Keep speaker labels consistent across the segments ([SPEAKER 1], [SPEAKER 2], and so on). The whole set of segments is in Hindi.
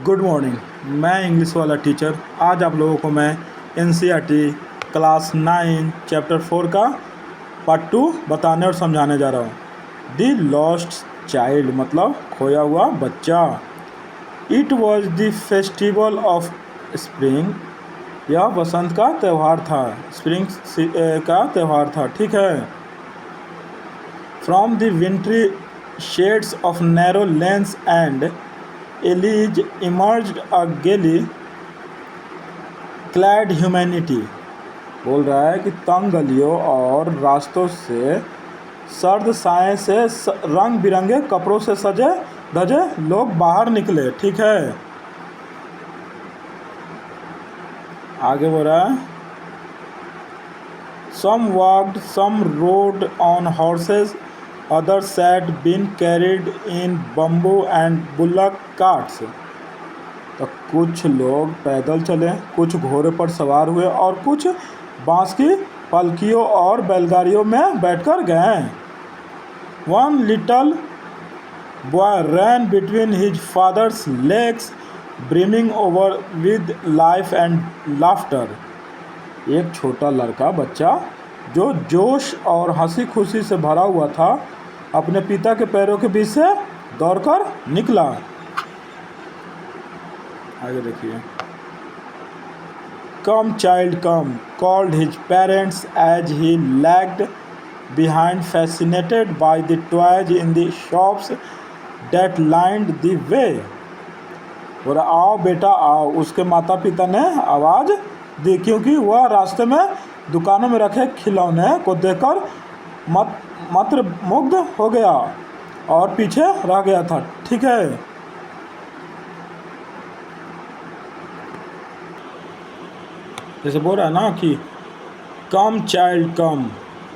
[SPEAKER 1] Good morning. मैं इंग्लिश वाला टीचर आज आप लोगों को मैं एनसीईआरटी क्लास 9 चैप्टर 4 का पार्ट 2 बताने और समझाने जा रहा हूँ। द लॉस्ट चाइल्ड मतलब खोया हुआ बच्चा। It was the festival of spring, यह बसंत का त्यौहार था, स्प्रिंग का त्यौहार था, ठीक है। From the wintry shades of narrow lanes and alleys emerged a gaily clad humanity. बोल रहा है कि तंग गलियों और रास्तों से सर्द साए से रंग बिरंगे कपड़ों से सजे धजे लोग बाहर निकले, ठीक है। आगे बोल रहा है some walked, some rode on horses, others sat being carried in bamboo and bullock carts। तो कुछ लोग पैदल चले, कुछ घोड़े पर सवार हुए और कुछ बांस की पलकियों और बैलगाड़ियों में बैठकर गए। One little boy ran between his father's legs, brimming over with life and laughter। एक छोटा लड़का बच्चा जो जोश और हंसी खुशी से भरा हुआ था अपने पिता के पैरों के बीच से दौड़कर निकला। आगे देखिए। Come child come called his parents as he lagged behind, fascinated by the toys in the shops that lined the way. और आओ बेटा आओ, उसके माता पिता ने आवाज़ दी क्योंकि वह रास्ते में दुकानों में रखे खिलौने को देखकर मात्र मुग्ध हो गया और पीछे रह गया था, ठीक है। जैसे बोल रहा है ना कि come child come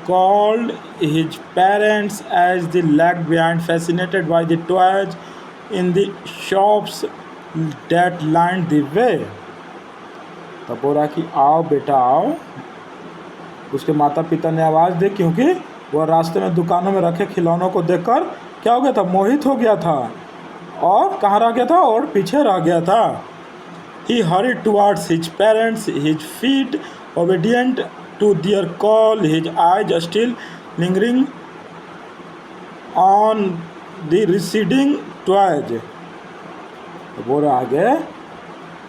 [SPEAKER 1] called his parents as the lag behind, fascinated by the toys in the shops that lined the way. तब बोल रहा कि आओ बेटा आओ, उसके माता पिता ने आवाज़ दी क्योंकि वह रास्ते में दुकानों में रखे खिलौनों को देखकर क्या हो गया था, मोहित हो गया था और कहाँ रह गया था, और पीछे रह गया था। He hurried towards his parents, his feet obedient to their call, his eyes still lingering on the receding toys। तो बोल रहा आगे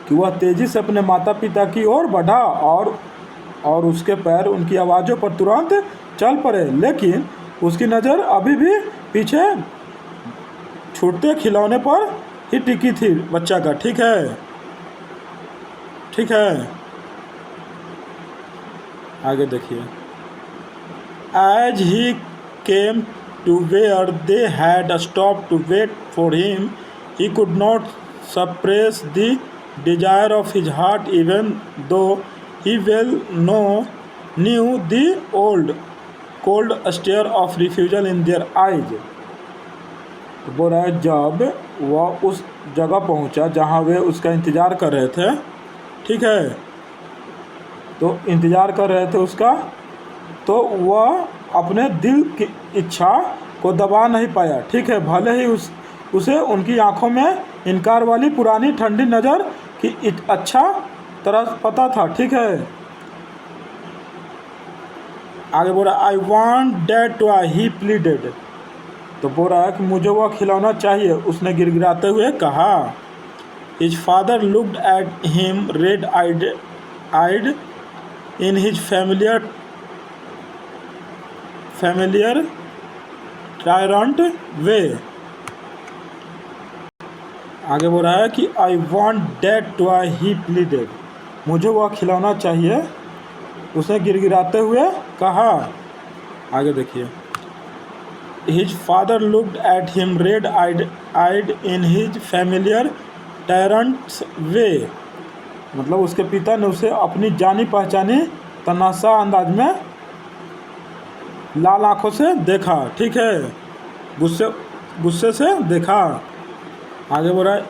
[SPEAKER 1] कि वह तेज़ी से अपने माता पिता की ओर बढ़ा और उसके पैर उनकी आवाज़ों पर तुरंत चल पड़े, लेकिन उसकी नज़र अभी भी पीछे छूटते खिलौने पर ही टिकी थी बच्चा का, ठीक है, ठीक है। आगे देखिए। As he came to where they had stopped to wait for him, he could not suppress the desire of his heart even though he well knew the old cold stare of refusal in their eyes। तो बोल रहा है जब वह उस जगह पहुंचा जहां वे उसका इंतज़ार कर रहे थे, ठीक है, तो इंतज़ार कर रहे थे उसका, तो वह अपने दिल की इच्छा को दबा नहीं पाया, ठीक है। भले ही उसे उनकी आंखों में इनकार वाली पुरानी ठंडी नज़र की अच्छा तरह पता था, ठीक है। आगे बोल रहा आई want that toy, he pleaded. तो बोल रहा है कि मुझे वह खिलौना चाहिए, उसने गिड़गिड़ाते हुए कहा। His father looked at him red eyed in his familiar tyrant way. आगे बोल रहा है कि I want that toy, he pleaded, मुझे वह खिलौना चाहिए, उसने गिड़गिड़ाते हुए कहा। आगे देखिए। His father looked at him red eyed in his familiar tyrant's way, मतलब उसके पिता ने उसे अपनी जानी पहचानी तनाशा अंदाज में लाल आंखों से देखा, ठीक है, गुस्से से देखा। आगे बोल रहा है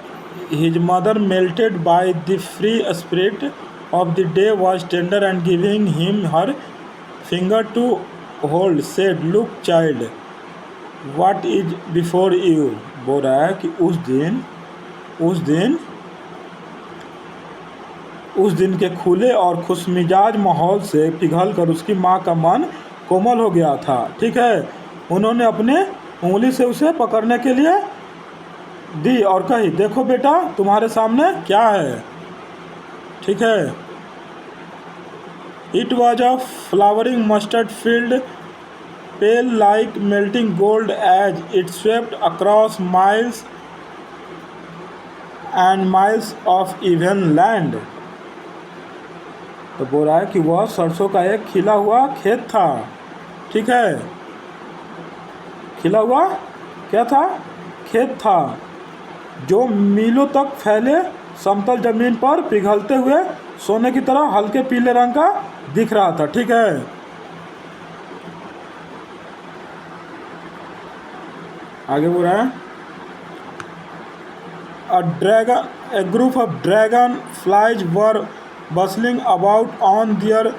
[SPEAKER 1] his mother melted by the free spirit of the day was tender and giving him her finger to hold said look child what is before you. बोल रहा है कि उस दिन उस दिन के खुले और खुशमिजाज माहौल से पिघलकर उसकी माँ का मन कोमल हो गया था। ठीक है, उन्होंने अपने उंगली से उसे पकड़ने के लिए दी और कही, देखो बेटा तुम्हारे सामने क्या है। ठीक है, it was a flowering mustard field, pale like melting gold as it swept across miles and miles of even land. तो बोल रहा है कि वह सरसों का एक खिला हुआ खेत था। ठीक है, खिला हुआ क्या था? खेत था, जो मीलों तक फैले समतल जमीन पर पिघलते हुए सोने की तरह हल्के पीले रंग का दिख रहा था। ठीक है, आगे बोल रहा है, a group of dragon flies were bustling about on their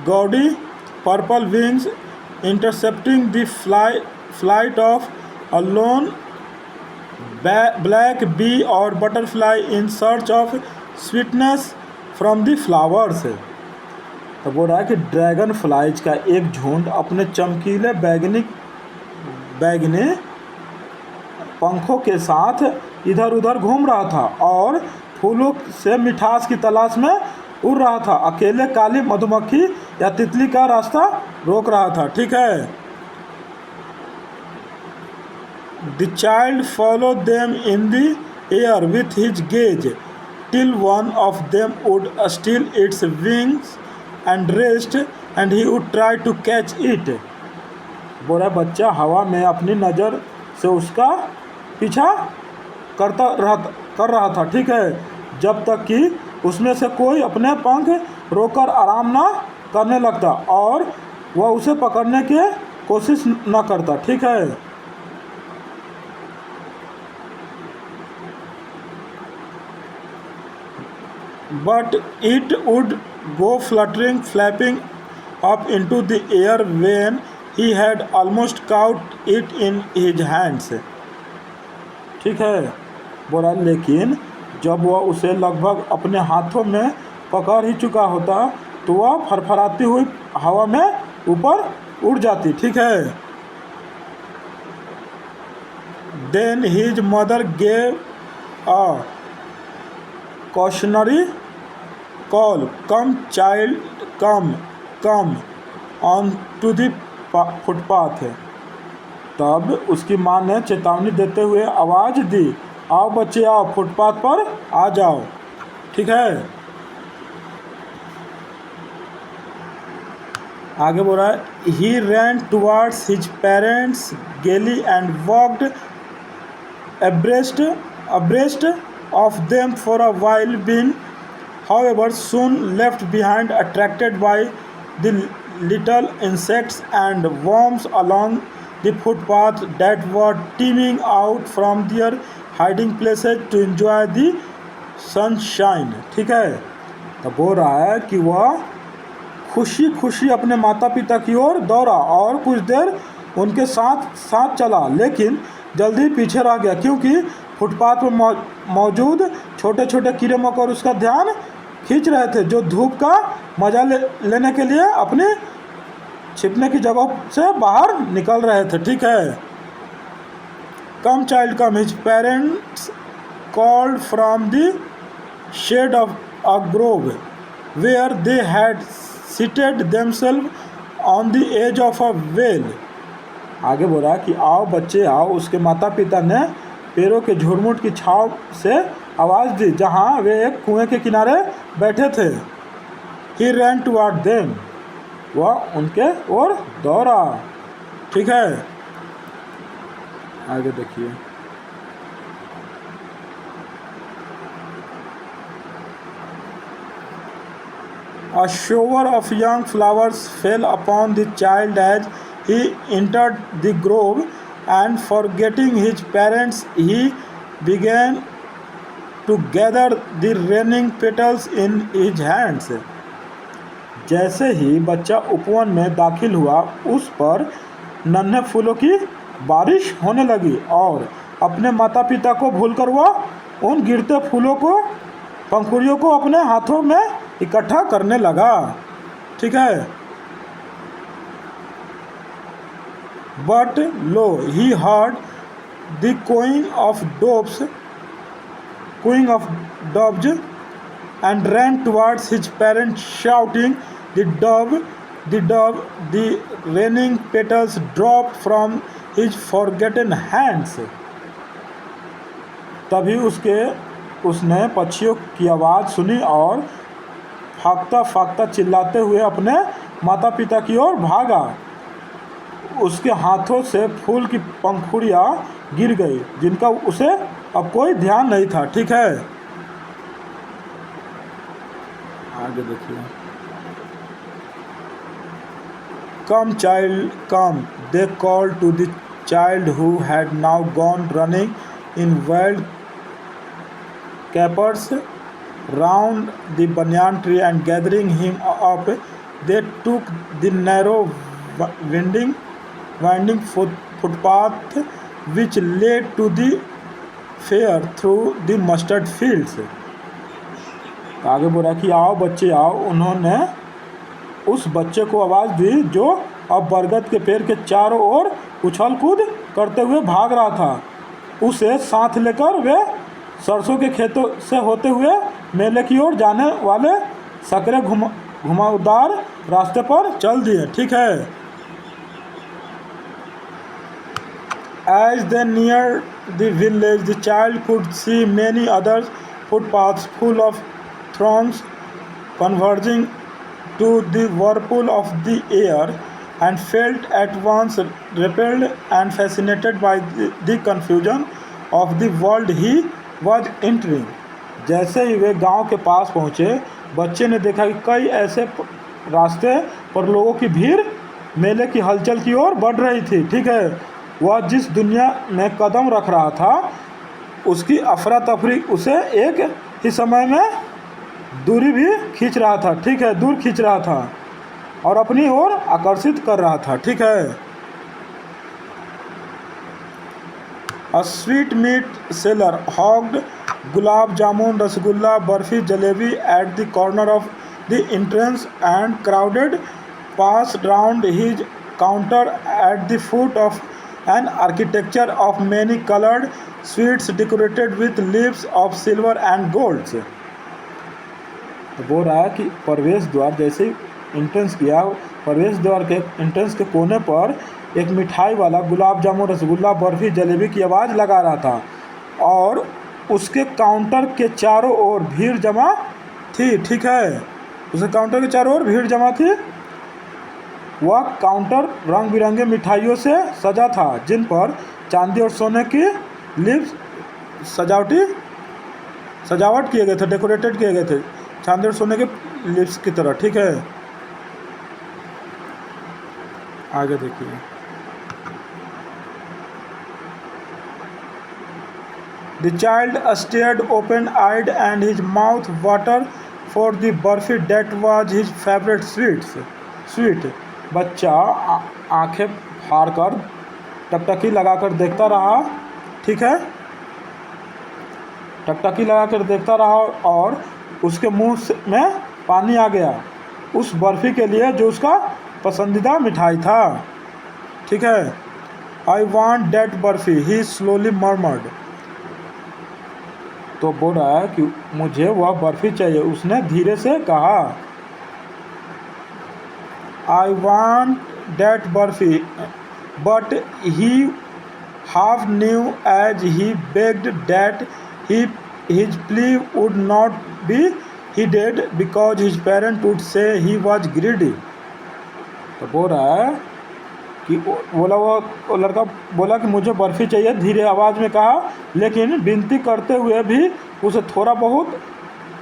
[SPEAKER 1] gaudy purple wings, intercepting the flight of a lone black bee or butterfly in search of sweetness from the flowers। तो बोल रहा है कि ड्रैगन फ्लाइज का एक झुंड अपने चमकीले बैगनी पंखों के साथ इधर उधर घूम रहा था और फूलों से मिठास की तलाश में उड़ रहा था। अकेले काली मधुमक्खी या तितली का रास्ता रोक रहा था। ठीक है, the child follow them in the air with his gaze till one of them would steal its wings and rest and he would try to catch it। बोला बच्चा हवा में अपनी नज़र से उसका पीछा कर रहा था। ठीक है, जब तक कि उसमें से कोई अपने पंख रोककर आराम ना करने लगता और वह उसे पकड़ने की कोशिश न करता। ठीक है, but it would go flapping up into the air when he had almost caught it in his hands। ठीक है, बोला लेकिन जब वह उसे लगभग अपने हाथों में पकड़ ही चुका होता तो वह फरफराती हुई हवा में ऊपर उड़ जाती। ठीक है, then his mother gave a cautionary call, come child, come on to the footpath। तब उसकी माँ ने चेतावनी देते हुए आवाज़ दी, आओ बच्चे आओ, फुटपाथ पर आ जाओ। ठीक है, आगे बोल रहा है, he ran towards his parents gaily and walked abreast of them for a while, being however soon left behind, attracted by the little insects and worms along the footpath that were teeming out from their hiding places to enjoy the sunshine। ठीक है, तो बोल रहा है कि वह खुशी खुशी अपने माता पिता की ओर दौड़ा और कुछ देर उनके साथ चला, लेकिन जल्दी पीछे रह गया क्योंकि फुटपाथ पर मौजूद छोटे छोटे कीड़े मकोड़े उसका ध्यान खींच रहे थे, जो धूप का मजा लेने के लिए अपनी छिपने की जगह से बाहर निकल रहे थे। ठीक है, come child come, his parents called from the shade of a grove where they had seated themselves on the edge of a well. आगे बोला कि आओ बच्चे आओ, उसके माता पिता ने पेड़ों के झुरमुट की छांव से आवाज़ दी जहाँ वे एक कुएं के किनारे बैठे थे। ही रैन टुवर्ड देम, वह उनके ओर दौड़ा। ठीक है, आगे देखिए, a shower of young flowers fell upon the child as he entered the grove, and forgetting his parents he began to gather the raining petals in his hands। जैसे ही बच्चा उपवन में दाखिल हुआ उस पर नन्हे फूलों की बारिश होने लगी और अपने माता पिता को भूलकर वह उन गिरते फूलों को पंखुड़ियों को अपने हाथों में इकट्ठा करने लगा। ठीक है। But low he heard the cooing of doves and ran towards his parents shouting, the dove, the raining petals dropped from his forgotten hands. तभी उसने पक्षियों की आवाज़ सुनी और फाख्ता फाख्ता चिल्लाते हुए अपने माता पिता की ओर भागा। उसके हाथों से फूल की पंखुड़ियाँ गिर गई जिनका उसे अब कोई ध्यान नहीं था। ठीक है। आगे देखिए। Come child come, they call to the child who had now gone running in wild capers round the banyan tree and gathering him up, they took the narrow winding footpath which led to the fair through the mustard fields. आगे बोला कि आओ बच्चे आओ। उन्होंने उस बच्चे को आवाज़ दी जो अब बरगद के पेड़ के चारों ओर उछल कूद करते हुए भाग रहा था। उसे साथ लेकर वे सरसों के खेतों से होते हुए मेले की ओर जाने वाले सकरे घुमावदार रास्ते पर चल दिए। ठीक है। As they neared the village, the child could see many other footpaths full of throngs converging to the whirlpool of the air, and felt at once repelled and fascinated by the confusion of the world he was entering. जैसे ही वे गांव के पास पहुंचे, बच्चे ने देखा कि कई ऐसे रास्ते पर लोगों की भीड़ मेले की हलचल की ओर बढ़ रही थी। ठीक है। वह जिस दुनिया में कदम रख रहा था उसकी अफरा तफरी उसे एक ही समय में दूरी भी खींच रहा था। ठीक है। दूर खींच रहा था और अपनी ओर आकर्षित कर रहा था। ठीक है। A sweet meat seller hawked gulab jamun, rasgulla, barfi, jalebi at the corner of the entrance, and crowded passed round his counter at the foot of an architecture of many colored sweets decorated with leaves of silver and golds. तो बोल रहा है कि प्रवेश द्वार जैसे एंट्रेंस किया, प्रवेश द्वार के एंट्रेंस के कोने पर एक मिठाई वाला गुलाब जामुन, रसगुल्ला, बर्फ़ी, जलेबी की आवाज़ लगा रहा था और उसके काउंटर के चारों ओर भीड़ जमा थी। ठीक है। उसके काउंटर के चारों ओर भीड़ जमा थी। वह काउंटर रंग बिरंगे मिठाइयों से सजा था जिन पर चांदी और सोने की लिप्स सजावट किए गए थे, डेकोरेटेड किए गए थे चांदी और सोने के लिप्स की तरह। ठीक है। आगे देखिए। The child stared open-eyed and his mouth watered for the burfi that was his favorite sweet. बच्चा आंखें फाड़कर टकटकी लगाकर देखता रहा। ठीक है। टकटकी लगाकर देखता रहा और उसके मुंह में पानी आ गया उस बर्फ़ी के लिए जो उसका पसंदीदा मिठाई था। ठीक है। I want that barfi, he slowly murmured. तो बोल रहा है कि मुझे वह बर्फ़ी चाहिए, उसने धीरे से कहा। I want that barfi, but he half knew as he begged that his plea would not be heeded because his parents would say he was greedy. तो बोल रहा है कि वो लड़का बोला कि मुझे बर्फ़ी चाहिए, धीरे आवाज़ में कहा, लेकिन विनती करते हुए भी उसे थोड़ा बहुत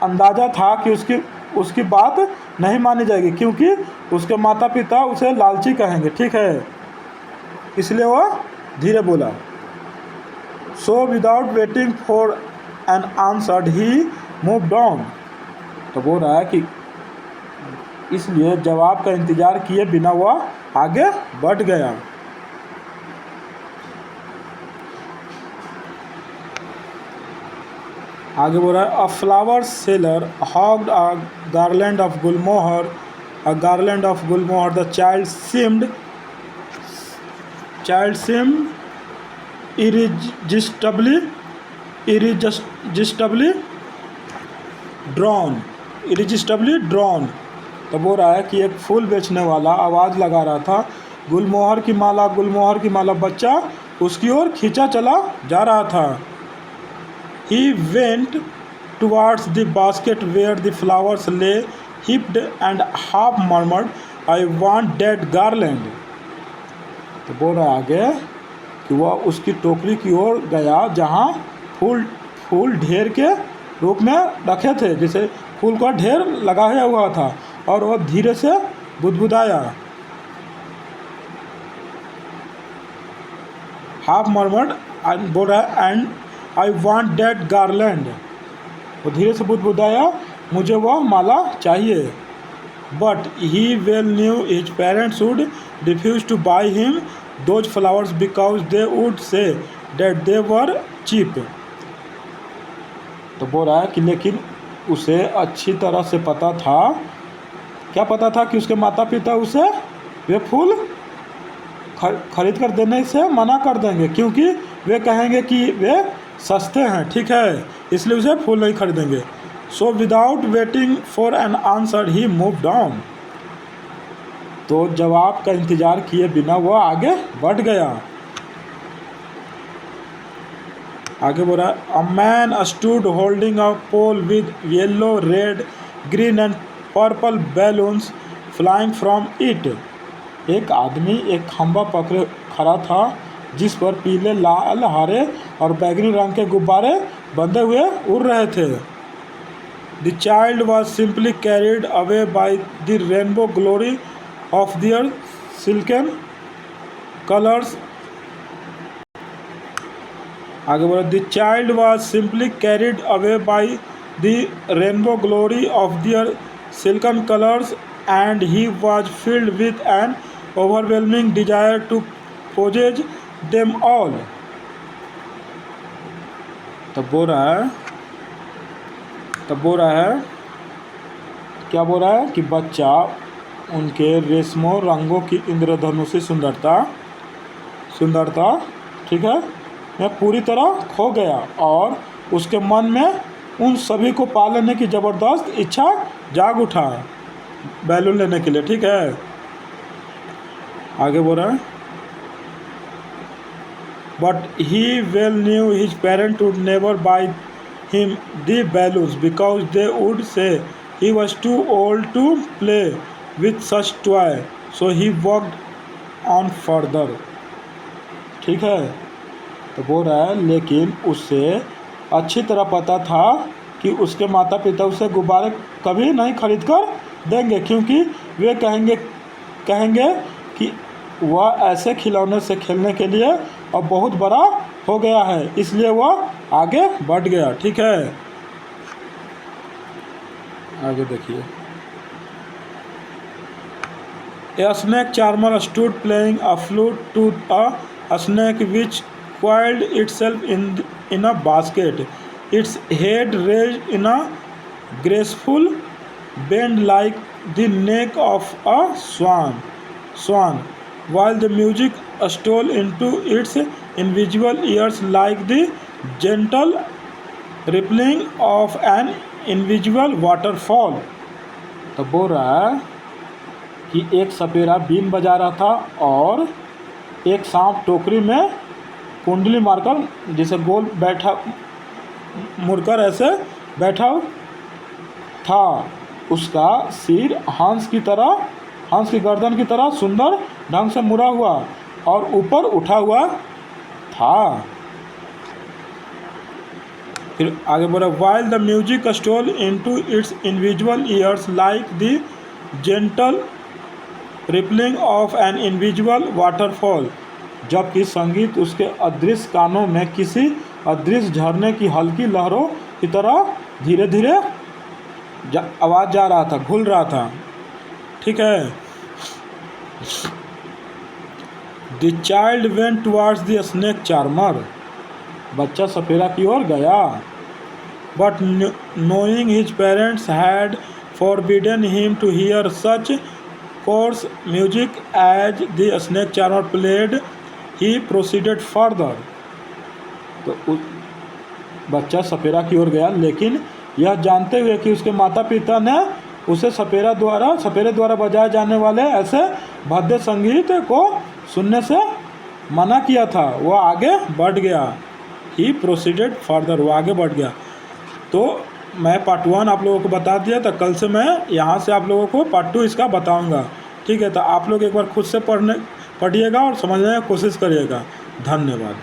[SPEAKER 1] अंदाज़ा था कि उसकी बात नहीं मानी जाएगी क्योंकि उसके माता पिता उसे लालची कहेंगे। ठीक है। इसलिए वह धीरे बोला। So without waiting for an answer he moved on. तो बोल रहा है कि इसलिए जवाब का इंतज़ार किए बिना वह आगे बढ़ गया। आगे बोल रहा है a flower seller hawked a garland of gulmohar, a garland of gulmohar, the child seemed irresistibly drawn। तो बोल रहा है कि एक फूल बेचने वाला आवाज़ लगा रहा था, गुलमोहर की माला, गुलमोहर की माला। बच्चा उसकी ओर खींचा चला जा रहा था। He went towards the basket where the flowers lay heaped and half murmured, I want that garland। तो बोल रहा है आगे कि वह उसकी टोकरी की ओर गया जहाँ फूल ढेर के रूप में रखे थे, जैसे फूल का ढेर लगाया हुआ था, और वह धीरे से बुदबुदाया। हाफ मर्मर्ड बोल रहा है and I want that garland. वो धीरे से बुदबुदाया, मुझे वह माला चाहिए। But he well knew his parents would refuse to buy him those flowers because they would say that they were cheap. तो बोल रहा है कि लेकिन उसे अच्छी तरह से पता था, क्या पता था कि उसके माता पिता उसे वे फूल खरीद कर देने से मना कर देंगे, क्योंकि वे कहेंगे कि वे सस्ते हैं, ठीक है, इसलिए उसे फूल नहीं खरीदेंगे। So without waiting for an answer he move down. तो जवाब का इंतज़ार किए बिना वह आगे बढ़ गया। आगे बोल रहा है a man stood holding a pole with yellow, red, green and purple balloons flying from it. एक आदमी एक खंभा पकड़े खड़ा था जिस पर पीले, लाल, हरे और बैगनी रंग के गुब्बारे बंधे हुए उड़ रहे थे। The child was simply carried away by the rainbow glory of their silken colours. आगे बोला the child was simply carried away by the rainbow glory of their silken colours and he was filled with an overwhelming desire to possess them all. तब बोल रहा है क्या बोल रहा है कि बच्चा उनके रेशमों रंगों की इंद्रधनुषी सुंदरता, ठीक है, मैं पूरी तरह खो गया, और उसके मन में उन सभी को पा लेने की ज़बरदस्त इच्छा जाग उठा बैलून लेने के लिए, ठीक है। आगे बोल रहा है but he well knew his parents would never buy him the balloons because they would say he was too old to play with such toy, so he walked on further। ठीक है, तो बोल रहा है लेकिन उससे अच्छी तरह पता था कि उसके माता पिता उसे गुब्बारे कभी नहीं खरीद कर देंगे, क्योंकि वे कहेंगे कि वह ऐसे खिलौने से खेलने के लिए अब बहुत बड़ा हो गया है, इसलिए वह आगे बढ़ गया, ठीक है। आगे देखिए A snake charmer stood playing a flute to a snake which coiled itself in a basket, its head raised in a graceful bend like the neck of a swan, while the music stole into its invisible ears like the gentle rippling of an invisible waterfall। तो बोल रहा है कि एक सपेरा बीन बजा रहा था और एक सांप टोकरी में कुंडली मारकर जैसे गोल बैठा मुड़कर ऐसे बैठा था। उसका सिर हंस की गर्दन की तरह सुंदर ढंग से मुड़ा हुआ और ऊपर उठा हुआ था। फिर आगे बोला while the music stole into its invisible ears like the gentle rippling of an invisible waterfall, जबकि संगीत उसके अदृश्य कानों में किसी अदृश्य झरने की हल्की लहरों की तरह धीरे धीरे आवाज़ जा रहा था, घुल रहा था, ठीक है। The child went towards the snake charmer, बच्चा सपेरा की ओर गया। but knowing his parents had forbidden him to hear such coarse music as the snake charmer played, he proceeded further. तो बच्चा सपेरा की ओर गया, लेकिन यह जानते हुए कि उसके माता पिता ने उसे सपेरे द्वारा बजाए जाने वाले ऐसे भद्दे संगीत को सुनने से मना किया था, वह आगे बढ़ गया। ही प्रोसीडेड फर्दर, वो आगे बढ़ गया। तो मैं पार्ट 1 आप लोगों को बता दिया, तो कल से मैं यहाँ से आप लोगों को पार्ट 2 इसका बताऊँगा। ठीक है, तो आप लोग एक बार खुद से पढ़िएगा और समझने की कोशिश करिएगा। धन्यवाद।